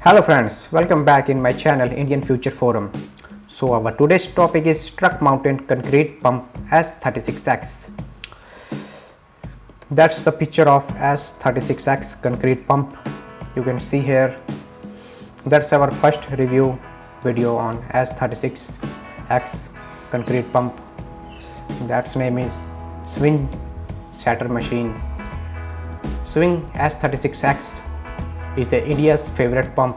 Hello friends, welcome back in my channel Indian Future Forum. So our today's topic is truck mounted concrete pump S36X. That's the picture of S36X concrete pump. You can see here. That's our first review video on S36X concrete pump. That's name is Swing Shatter Machine. Swing S36X is India's favorite pump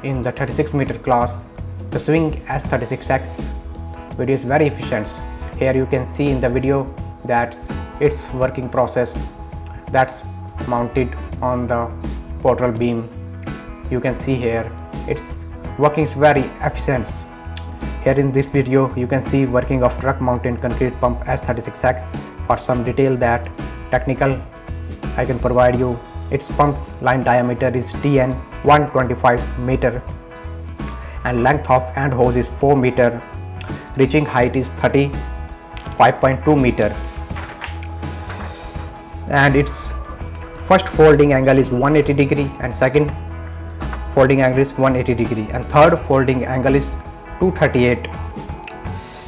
in the 36 meter class. The Swing S36X video is very efficient. Here you can see in the video that its working process that's mounted on the portal beam. You can see here its working is very efficient. Here in this video you can see working of truck mounted concrete pump S36X. For some detail that technical I can provide you. Its pump's line diameter is TN 125 meter and length of end hose is 4 meter. Reaching height is 35.2 meter and its first folding angle is 180 degree and second folding angle is 180 degree and third folding angle is 238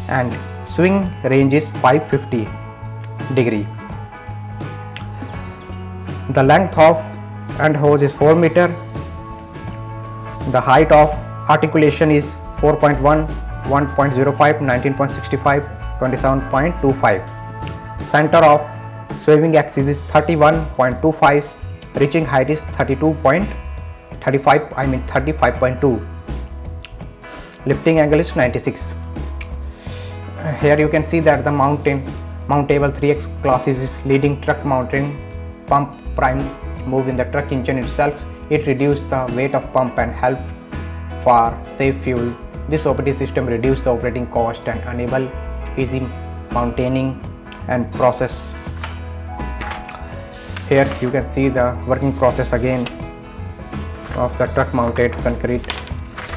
and swing range is 550 degree. The length of end hose is 4 meter. The height of articulation is 4.1, 1.05, 19.65, 27.25. Center of swerving axis is 31.25. Reaching height is 35.2. Lifting angle is 96. Here you can see that the mountable 3X classes is leading truck mounting pump prime move in the truck engine itself. It reduced the weight of pump and helped for save fuel. This operating system reduced the operating cost and enable easy maintaining and process. Here you can see the working process again of the truck mounted concrete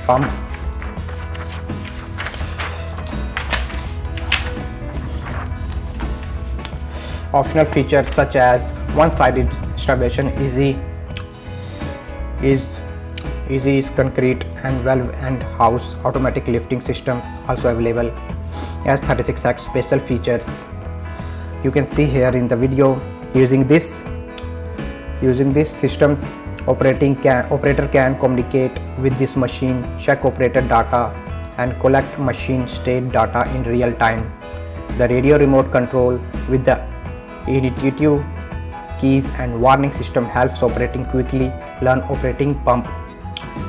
pump. Optional features such as one-sided installation, easy is concrete and valve and house automatic lifting system also available. S36X special features you can see here in the video. Using these systems, operator can communicate with this machine, check operator data and collect machine state data in real time. The radio remote control with the intuitive keys and warning system helps operating quickly learn operating pump.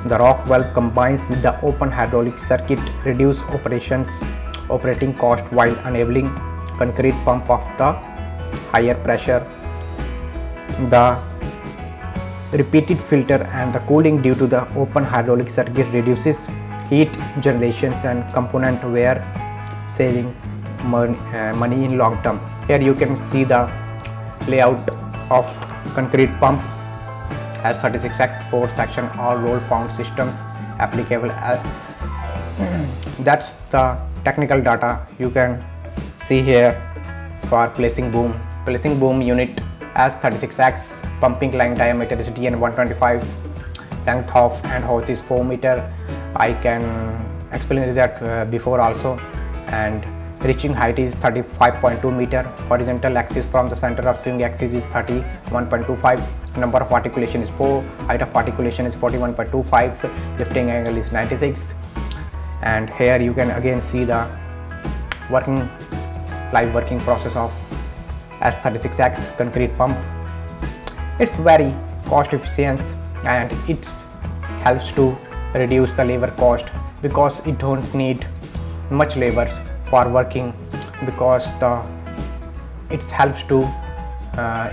The rock valve combines with the open hydraulic circuit reduce operating cost while enabling concrete pump of the higher pressure. The repeated filter and the cooling due to the open hydraulic circuit reduces heat generations and component wear, saving money in long term. Here you can see the layout of concrete pump S36X 4 section all roll found systems applicable. That's the technical data you can see here. For placing boom unit S36X pumping line diameter is TN 125, length of end hose is 4 meter. I can explain that before also. And reaching height is 35.2 meter. Horizontal axis from the center of swing axis is 31.25. Number of articulation is 4. Height of articulation is 41.25. So lifting angle is 96. And here you can again see the live working process of S36X concrete pump. It's very cost efficient and it helps to reduce the labor cost because it don't need much labors for working, because it helps to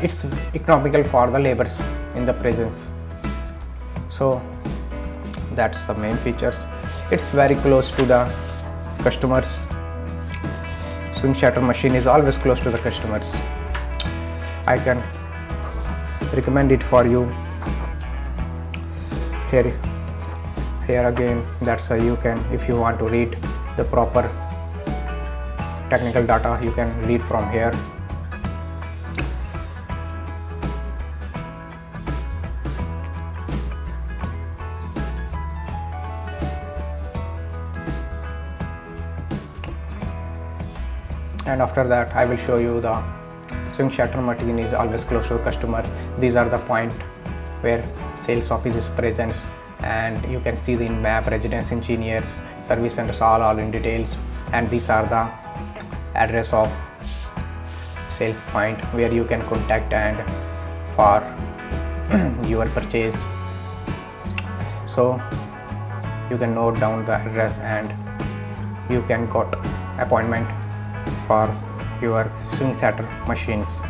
it's economical for the labors in the presence. So that's the main features. It's very close to the customers. Swing shatter machine is always close to the customers. I can recommend it for you. Here again, that's you can, if you want to read the proper technical data, you can read from here. and after that I will show you the swing shatter machine is always close to customers. These are the point where sales office is present, and you can see the map, residence, engineers, service centers, all in details. And these are the address of sales point where you can contact and for your purchase. So you can note down the address and you can got appointment for your swing shatter machines.